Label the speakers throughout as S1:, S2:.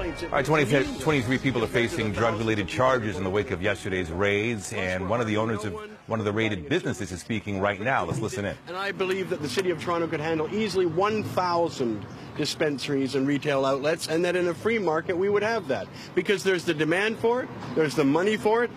S1: complaints.
S2: All right, 23 people are facing drug-related charges in the wake of yesterday's raids, and one of the owners of one of the raided businesses is speaking right now. Let's listen in.
S1: And I believe that the City of Toronto could handle easily 1,000 dispensaries and retail outlets, and that in a free market we would have that, because there's the demand for it, there's the money for it,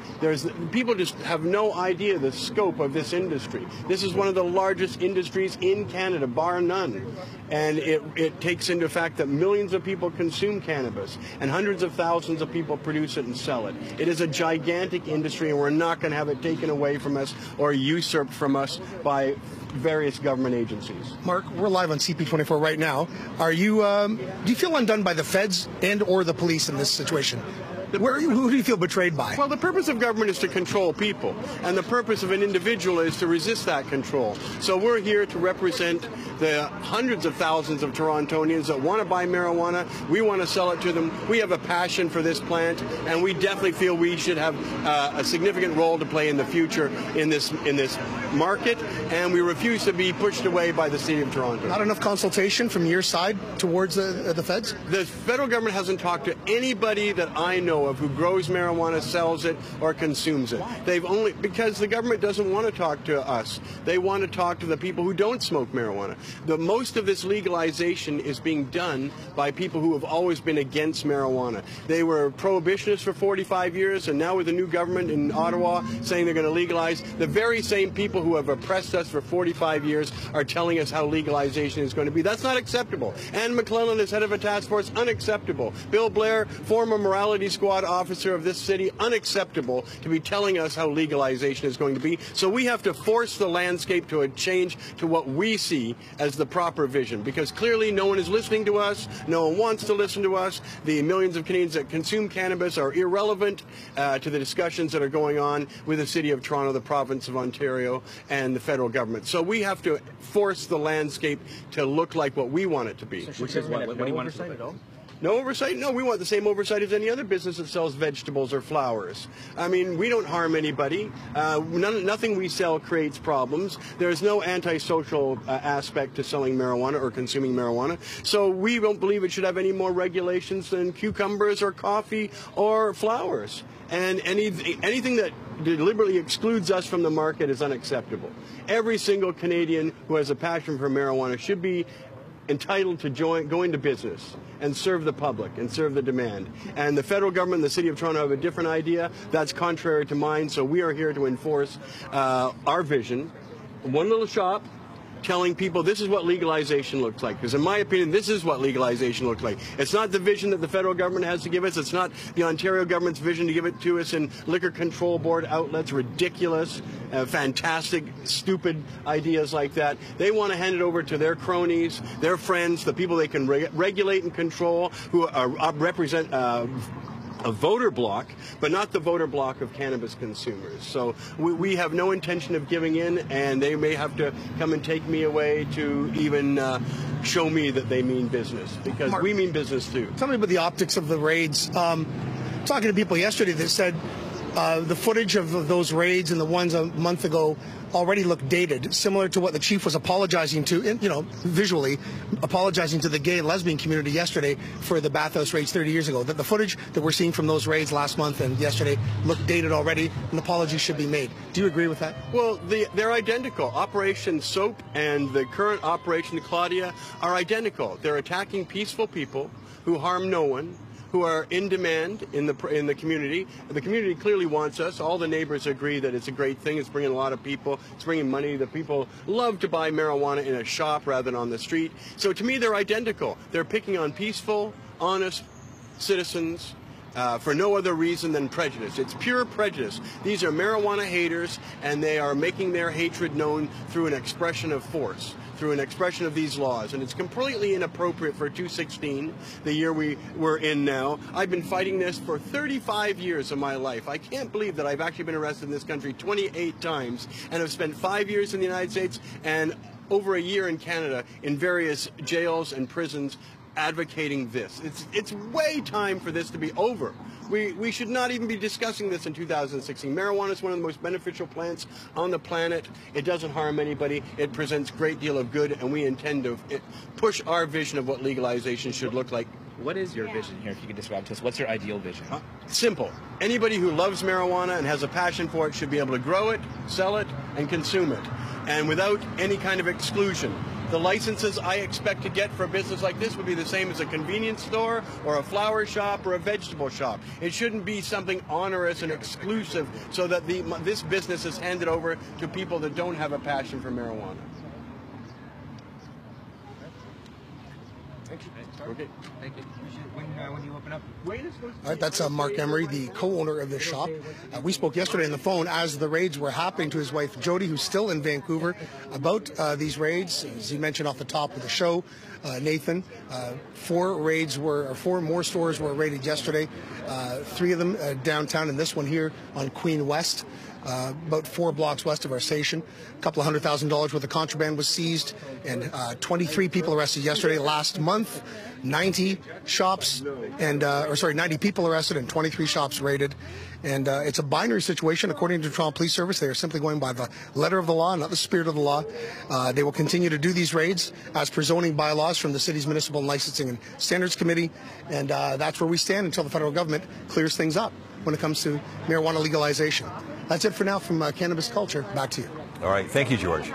S1: people just have no idea the scope of this industry. This is one of the largest industries in Canada, bar none, and it takes into fact that millions of people consume cannabis and hundreds of thousands of people produce it and sell it. It is a gigantic industry, and we're not going to have it taken away from us or usurped from us by various government agencies.
S3: Mark, we're live on CP24 right now. Are you? Do you feel undone by the feds and or the police in this situation? Who do you feel betrayed by?
S1: Well, the purpose of government is to control people, and the purpose of an individual is to resist that control. So we're here to represent the hundreds of thousands of Torontonians that want to buy marijuana. We want to sell it to them. We have a passion for this plant, and we definitely feel we should have a significant role to play in the future in this market, and we refuse to be pushed away by the City of Toronto.
S3: Not enough consultation from your side towards the feds?
S1: The federal government hasn't talked to anybody that I know of who grows marijuana, sells it, or consumes it.
S3: Why?
S1: Because the government doesn't want to talk to us. They want to talk to the people who don't smoke marijuana. Most of this legalization is being done by people who have always been against marijuana. They were prohibitionists for 45 years, and now with the new government in Ottawa saying they're going to legalize, the very same people who have oppressed us for 45 years are telling us how legalization is going to be. That's not acceptable. Anne McClellan is head of a task force, unacceptable. Bill Blair, former morality squad officer of this city, unacceptable to be telling us how legalization is going to be. So we have to force the landscape to a change to what we see as the proper vision, because clearly no one is listening to us, no one wants to listen to us. The millions of Canadians that consume cannabis are irrelevant to the discussions that are going on with the City of Toronto, the province of Ontario, and the federal government. So we have to force the landscape to look like what we want it to be.
S2: Which is what do you want to say?
S1: No oversight? No, we want the same oversight as any other business that sells vegetables or flowers. I mean, we don't harm anybody. Nothing we sell creates problems. There's no antisocial aspect to selling marijuana or consuming marijuana. So we don't believe it should have any more regulations than cucumbers or coffee or flowers. And anything that deliberately excludes us from the market is unacceptable. Every single Canadian who has a passion for marijuana should be entitled to go into business and serve the public and serve the demand. And the federal government and the City of Toronto have a different idea. That's contrary to mine, so we are here to enforce our vision. One little shop, telling people this is what legalization looks like. Because in my opinion, this is what legalization looks like. It's not the vision that the federal government has to give us. It's not the Ontario government's vision to give it to us in liquor control board outlets. Ridiculous, fantastic, stupid ideas like that. They want to hand it over to their cronies, their friends, the people they can regulate and control, who represent a voter bloc, but not the voter bloc of cannabis consumers. So we have no intention of giving in, and they may have to come and take me away to even show me that they mean business, because Mark, we mean business too.
S3: Tell me about the optics of the raids. Talking to people yesterday that said the footage of those raids and the ones a month ago already look dated, similar to what the chief was apologizing to, visually apologizing to the gay and lesbian community yesterday for the bathhouse raids 30 years ago. That the footage that we're seeing from those raids last month and yesterday look dated already. An apology should be made. Do you agree with that?
S1: Well, they're identical. Operation Soap and the current Operation Claudia are identical. They're attacking peaceful people who harm no one, who are in demand in the community. The community clearly wants us. All the neighbors agree that it's a great thing. It's bringing a lot of people. It's bringing money. The people love to buy marijuana in a shop rather than on the street. So to me, they're identical. They're picking on peaceful, honest citizens for no other reason than prejudice. It's pure prejudice. These are marijuana haters, and they are making their hatred known through an expression of force, through an expression of these laws. And it's completely inappropriate for 2016, the year we're in now. I've been fighting this for 35 years of my life. I can't believe that I've actually been arrested in this country 28 times, and have spent 5 years in the United States and over a year in Canada in various jails and prisons advocating this. It's way time for this to be over. We should not even be discussing this in 2016. Marijuana is one of the most beneficial plants on the planet. It doesn't harm anybody. It presents a great deal of good, and we intend to push our vision of what legalization should look like
S4: What is your vision here, if you could describe to us? What's your ideal vision?
S1: Simple. Anybody who loves marijuana and has a passion for it should be able to grow it, sell it, and consume it, and without any kind of exclusion. The licenses I expect to get for a business like this would be the same as a convenience store or a flower shop or a vegetable shop. It shouldn't be something onerous and exclusive so that this business is handed over to people that don't have a passion for marijuana. Thank you. Okay.
S4: Thank you. When do you open up?
S3: All right, that's Marc Emery, the co-owner of this shop. We spoke yesterday on the phone as the raids were happening to his wife, Jody, who's still in Vancouver, about these raids. As you mentioned off the top of the show, Nathan, four more stores were raided yesterday. Three of them downtown, and this one here on Queen West. About 4 blocks west of our station. A couple of $100,000 worth of contraband was seized, and 23 people arrested yesterday. Last month, 90 shops and 90 people arrested and 23 shops raided. And it's a binary situation. According to Toronto Police Service, they are simply going by the letter of the law, not the spirit of the law. They will continue to do these raids as per zoning bylaws from the city's Municipal Licensing and Standards Committee, and that's where we stand until the federal government clears things up when it comes to marijuana legalization. That's it for now from Cannabis Culture. Back to you.
S2: All right. Thank you, George.